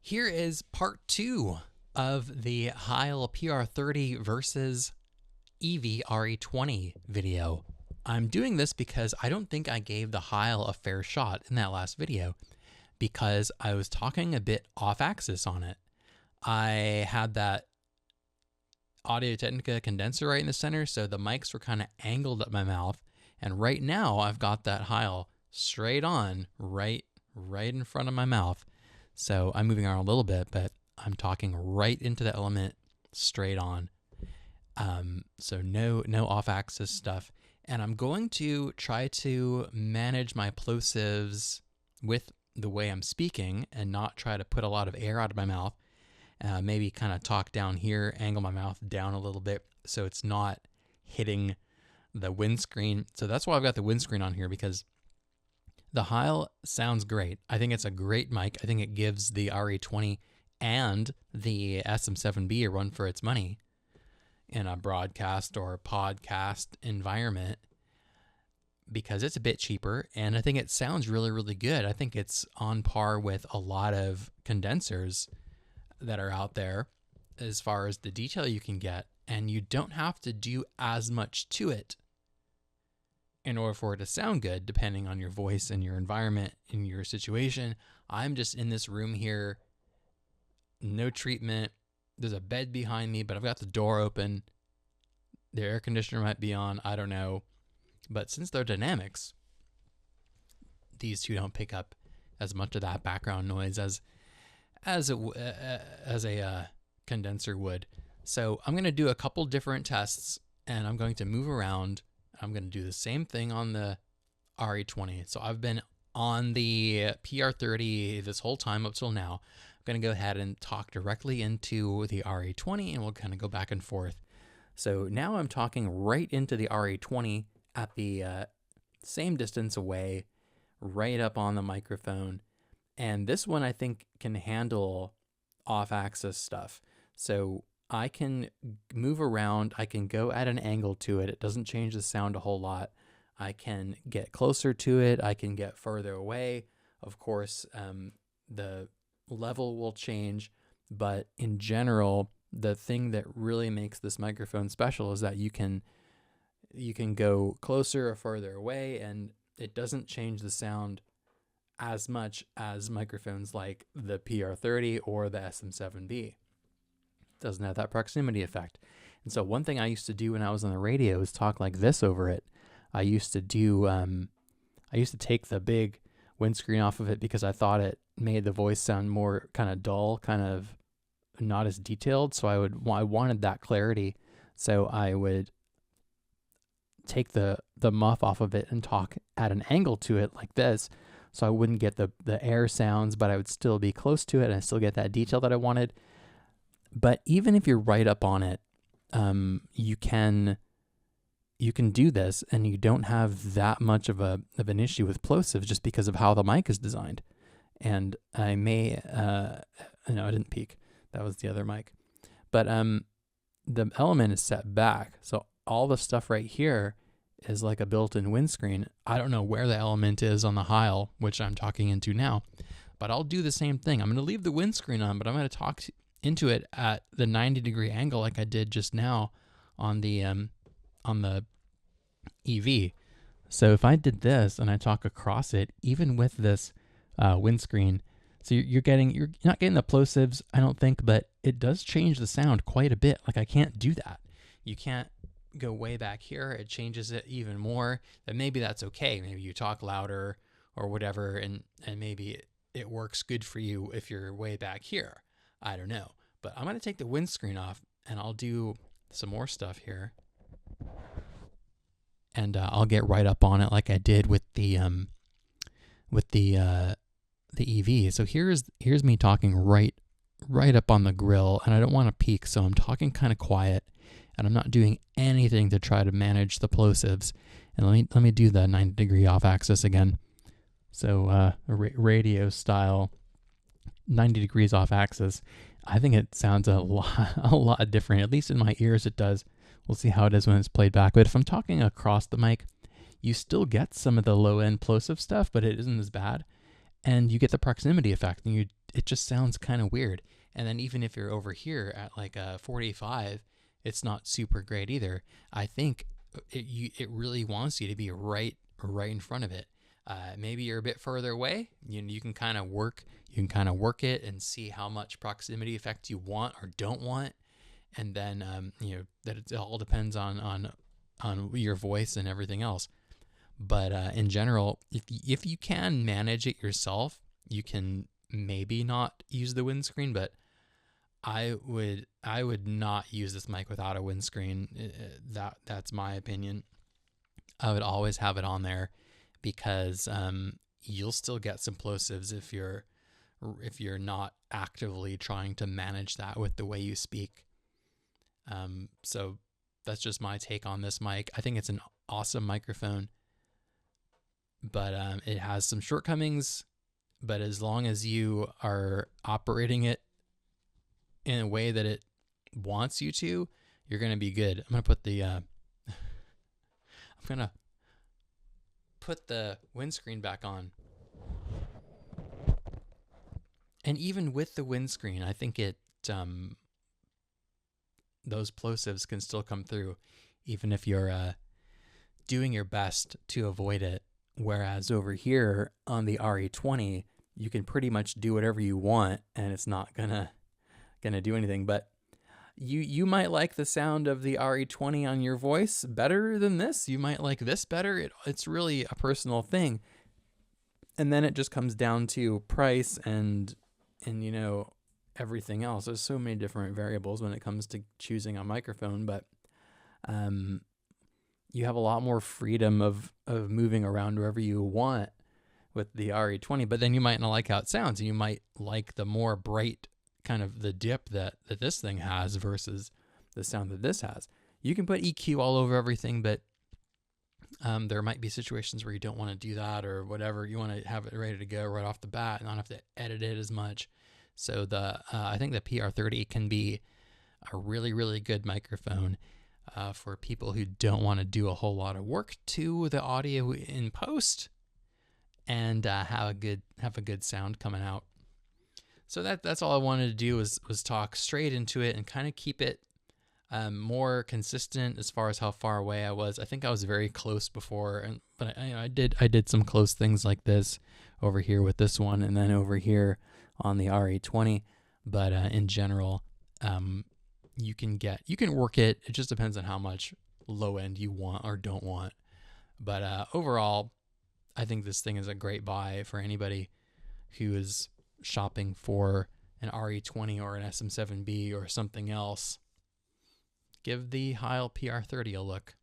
Here is part 2 of the Heil PR-30 versus EV RE20 video. I'm doing this because I don't think I gave the Heil a fair shot in that last video because I was talking a bit off axis on it. I had that Audio-Technica condenser right in the center, so the mics were kind of angled at my mouth. And right now I've got that Heil straight on, right in front of my mouth. So I'm moving around a little bit, but I'm talking right into the element straight on. So no off-axis stuff. And I'm going to try to manage my plosives with the way I'm speaking and not try to put a lot of air out of my mouth. Maybe kind of talk down here, angle my mouth down a little bit so it's not hitting the windscreen. So that's why I've got the windscreen on here, because the Heil sounds great. I think it's a great mic. I think it gives the RE20 and the SM7B a run for its money in a broadcast or podcast environment because it's a bit cheaper, and I think it sounds really, really good. I think it's on par with a lot of condensers that are out there as far as the detail you can get, and you don't have to do as much to it in order for it to sound good, depending on your voice and your environment and your situation. I'm just in this room here, no treatment. There's a bed behind me, but I've got the door open. The air conditioner might be on, I don't know. But since they're dynamics, these two don't pick up as much of that background noise as a condenser would. So I'm going to do a couple different tests, and I'm going to move around. I'm going to do the same thing on the RE20. So I've been on the PR-30 this whole time up till now. I'm going to go ahead and talk directly into the RE20, and we'll kind of go back and forth. So now I'm talking right into the RE20 at the same distance away, right up on the microphone. And this one I think can handle off-axis stuff. So I can move around, I can go at an angle to it. It doesn't change the sound a whole lot. I can get closer to it, I can get further away. Of course, the level will change, but in general, the thing that really makes this microphone special is that you can go closer or further away, and it doesn't change the sound as much as microphones like the PR-30 or the SM7B. Doesn't have that proximity effect. And so one thing I used to do when I was on the radio is talk like this over it. I used to take the big windscreen off of it because I thought it made the voice sound more kind of dull, kind of not as detailed. So I wanted that clarity. So I would take the muff off of it and talk at an angle to it like this. So I wouldn't get the air sounds, but I would still be close to it and I still get that detail that I wanted. But even if you're right up on it, you can do this, and you don't have that much of an issue with plosives just because of how the mic is designed. And I may, no, I didn't peak. That was the other mic. But the element is set back, so all the stuff right here is like a built-in windscreen. I don't know where the element is on the Heil, which I'm talking into now, but I'll do the same thing. I'm going to leave the windscreen on, but I'm going to talk into it at the 90-degree angle like I did just now on the EV. So if I did this and I talk across it, even with this windscreen, so you're not getting the plosives, I don't think, but it does change the sound quite a bit. Like I can't do that. You can't go way back here. It changes it even more. Then maybe that's okay. Maybe you talk louder or whatever, and maybe it works good for you if you're way back here. I don't know. But I'm going to take the windscreen off, and I'll do some more stuff here. And I'll get right up on it like I did with the EV. So here's me talking right up on the grill, and I don't want to peak, so I'm talking kind of quiet, and I'm not doing anything to try to manage the plosives. And let me do the 90-degree off axis again. So radio style, 90 degrees off axis. I think it sounds a lot different. At least in my ears it does. We'll see how it is when it's played back. But if I'm talking across the mic, you still get some of the low-end plosive stuff, but it isn't as bad. and you get the proximity effect, and it just sounds kind of weird. And then even if you're over here at like a 45, it's not super great either. I think it really wants you to be right in front of it. Maybe you're a bit further away. You can kind of work it and see how much proximity effect you want or don't want, and then that it all depends on your voice and everything else. But in general, if you can manage it yourself, you can maybe not use the windscreen. But I would not use this mic without a windscreen. That's my opinion. I would always have it on there because you'll still get some plosives if you're not actively trying to manage that with the way you speak. So that's just my take on this mic. I think it's an awesome microphone, but it has some shortcomings. But as long as you are operating it in a way that it wants you to, you're going to be good. I'm going to put the windscreen back on. And even with the windscreen, I think those plosives can still come through, even if you're doing your best to avoid it. Whereas over here on the RE20, you can pretty much do whatever you want, and it's not gonna do anything. But you might like the sound of the RE20 on your voice better than this. You might like this better. It's really a personal thing. And then it just comes down to price and everything else. There's so many different variables when it comes to choosing a microphone, but you have a lot more freedom of moving around wherever you want with the RE20. But then you might not like how it sounds, and you might like the more bright kind of the dip that this thing has versus the sound that this has. You can put EQ all over everything, but there might be situations where you don't want to do that or whatever. You want to have it ready to go right off the bat and not have to edit it as much. So I think the PR-30 can be a really, really good microphone for people who don't want to do a whole lot of work to the audio in post and have a good sound coming out. So that's all I wanted to do was talk straight into it and kind of keep it more consistent as far as how far away I was. I think I was very close before, but I did some close things like this over here with this one, and then over here on the RE20. But in general, you can work it. It just depends on how much low end you want or don't want. But overall, I think this thing is a great buy for anybody who is shopping for an RE20 or an SM7B or something else. Give the Heil PR-30 a look.